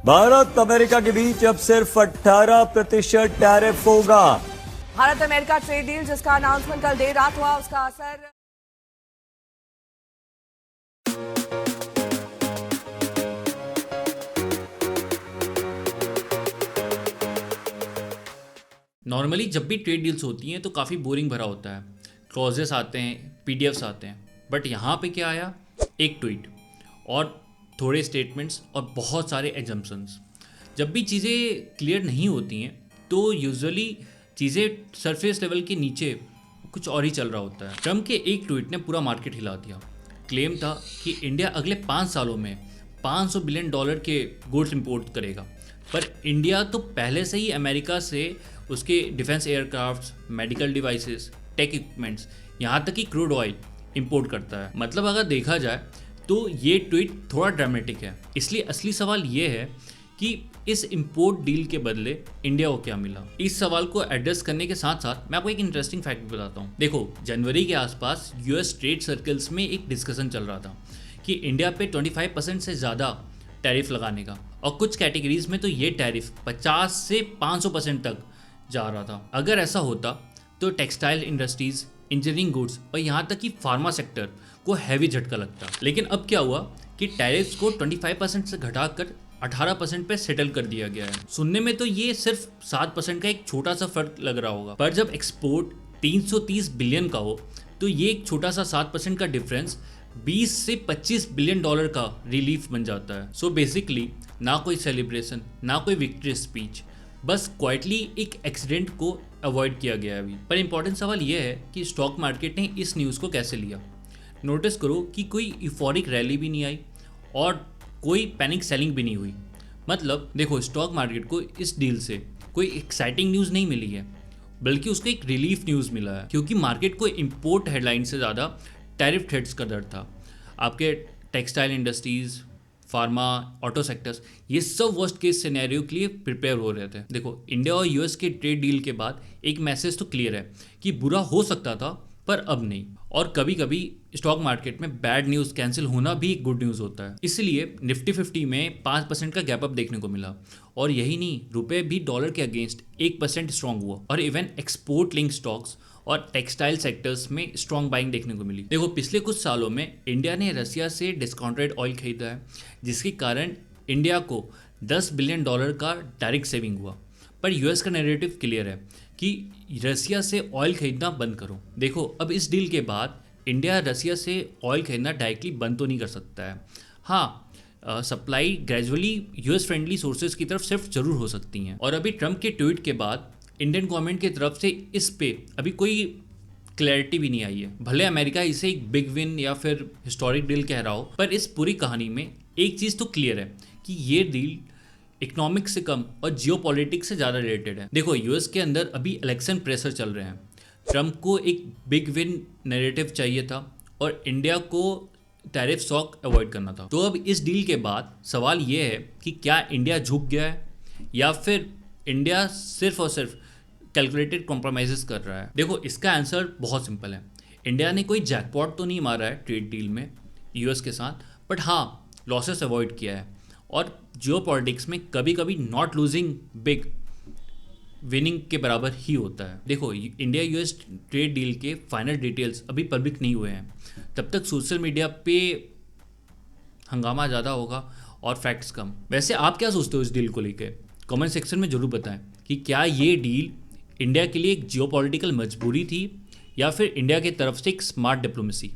Bharat America के बीच अब सिर्फ 18% टैरिफ होगा। भारत अमेरिका ट्रेड डील जिसका अनाउंसमेंट कल देर रात हुआ, उसका असर नॉर्मली जब भी ट्रेड डील्स होती हैं तो काफ़ी बोरिंग भरा होता है, क्लॉजेस आते हैं, पीडीएफ्स आते हैं। बट यहाँ पे क्या आया, एक ट्वीट और थोड़े स्टेटमेंट्स और बहुत सारे एजम्पशंस। जब भी चीज़ें क्लियर नहीं होती हैं तो यूजुअली चीज़ें सरफेस लेवल के नीचे कुछ और ही चल रहा होता है। ट्रम्प के एक ट्वीट ने पूरा मार्केट हिला दिया। क्लेम था कि इंडिया अगले 5 सालों में $500 बिलियन के गुड्स इंपोर्ट करेगा। पर इंडिया तो पहले से ही अमेरिका से उसके defence aircrafts, medical devices, tech equipments, यहाँ तक कि क्रूड ऑयल इंपोर्ट करता है। मतलब अगर देखा जाए तो ये ट्वीट थोड़ा ड्रामेटिक है। इसलिए असली सवाल ये है कि इस इंपोर्ट डील के बदले इंडिया को क्या मिला। इस सवाल को एड्रेस करने के साथ साथ मैं आपको एक इंटरेस्टिंग फैक्ट बताता हूँ। देखो, जनवरी के आसपास यूएस ट्रेड सर्कल्स में एक डिस्कशन चल रहा था कि इंडिया पे 25% से ज़्यादा टैरिफ लगाने का, और कुछ कैटेगरीज में तो ये टैरिफ 50 से 500% तक जा रहा था। अगर ऐसा होता तो टेक्सटाइल इंडस्ट्रीज, इंजीनियरिंग गुड्स और यहाँ तक कि फार्मा सेक्टर को हैवी झटका लगता। लेकिन अब क्या हुआ कि टैरिफ्स को 25% से घटाकर 18% पे सेटल कर दिया गया है। सुनने में तो ये सिर्फ 7% का एक छोटा सा फर्क लग रहा होगा, पर जब एक्सपोर्ट 330 बिलियन का हो तो ये एक छोटा सा 7% का डिफरेंस 20 से 25 बिलियन डॉलर का रिलीफ बन जाता है। सो बेसिकली ना कोई सेलिब्रेशन, ना कोई विक्ट्री स्पीच, बस क्वाइटली एक एक्सीडेंट को अवॉइड किया गया अभी। पर इंपॉर्टेंट सवाल यह है कि स्टॉक मार्केट ने इस न्यूज़ को कैसे लिया। नोटिस करो कि कोई यूफोरिक रैली भी नहीं आई और कोई पैनिक सेलिंग भी नहीं हुई। मतलब देखो, स्टॉक मार्केट को इस डील से कोई एक्साइटिंग न्यूज़ नहीं मिली है, बल्कि उसको एक रिलीफ न्यूज़ मिला है, क्योंकि मार्केट को इंपोर्ट हेडलाइन से ज़्यादा टैरिफ थ्रेट्स का डर था। आपके textile industries, pharma, auto sectors, ये सब वर्स्ट केस सिनेरियो के लिए प्रिपेयर हो रहे थे। देखो, इंडिया और यूएस के ट्रेड डील के बाद एक मैसेज तो क्लियर है कि बुरा हो सकता था पर अब नहीं। और कभी कभी स्टॉक मार्केट में बैड न्यूज़ कैंसिल होना भी एक गुड न्यूज़ होता है। इसलिए निफ्टी 50 में 5% का गैप अप देखने को मिला। और यही नहीं, रुपये भी डॉलर के अगेंस्ट 1% स्ट्रांग हुआ। और इवन एक्सपोर्ट लिंक स्टॉक्स और टेक्सटाइल सेक्टर्स में स्ट्रॉन्ग बाइंग देखने को मिली। देखो, पिछले कुछ सालों में इंडिया ने रसिया से डिस्काउंटेड ऑयल खरीदा है, जिसके कारण इंडिया को $10 बिलियन का डायरेक्ट सेविंग हुआ। पर यूएस का नैरेटिव क्लियर है कि रसिया से ऑयल खरीदना बंद करो। देखो, अब इस डील के बाद इंडिया रसिया से ऑयल खरीदना डायरेक्टली बंद तो नहीं कर सकता है। हाँ, supply gradually US friendly sources की तरफ शिफ्ट जरूर हो सकती हैं। और अभी ट्रम्प के ट्वीट के बाद इंडियन गवर्नमेंट की तरफ से इस पे अभी कोई क्लैरिटी भी नहीं आई है। भले अमेरिका इसे एक बिग विन या फिर हिस्टोरिक डील कह रहा हो, पर इस पूरी कहानी में एक चीज़ तो क्लियर है कि ये डील इकोनॉमिक्स से कम और जियोपॉलिटिक्स से ज़्यादा रिलेटेड है। देखो, यूएस के अंदर अभी इलेक्शन प्रेशर चल रहे हैं। ट्रम्प को एक बिग विन नैरेटिव चाहिए था और इंडिया को टैरिफ शॉक अवॉइड करना था। तो अब इस डील के बाद सवाल ये है कि क्या इंडिया झुक गया है या फिर इंडिया सिर्फ और सिर्फ कैलकुलेटेड कॉम्प्रोमाइज़ कर रहा है। देखो, इसका आंसर बहुत सिंपल है। इंडिया ने कोई जैकपॉट तो नहीं मारा है ट्रेड डील में यूएस के साथ, बट हाँ, लॉसेस अवॉइड किया है। और जियोपॉलिटिक्स में कभी कभी नॉट लूजिंग बिग विनिंग के बराबर ही होता है। देखो, इंडिया यूएस ट्रेड डील के फाइनल डिटेल्स अभी पब्लिक नहीं हुए हैं। तब तक सोशल मीडिया पे हंगामा ज़्यादा होगा और फैक्ट्स कम। वैसे आप क्या सोचते हो इस डील को लेकर? कमेंट सेक्शन में ज़रूर बताएं कि क्या ये डील इंडिया के लिए एक जियोपॉलिटिकल मजबूरी थी या फिर इंडिया की तरफ से एक स्मार्ट डिप्लोमेसी।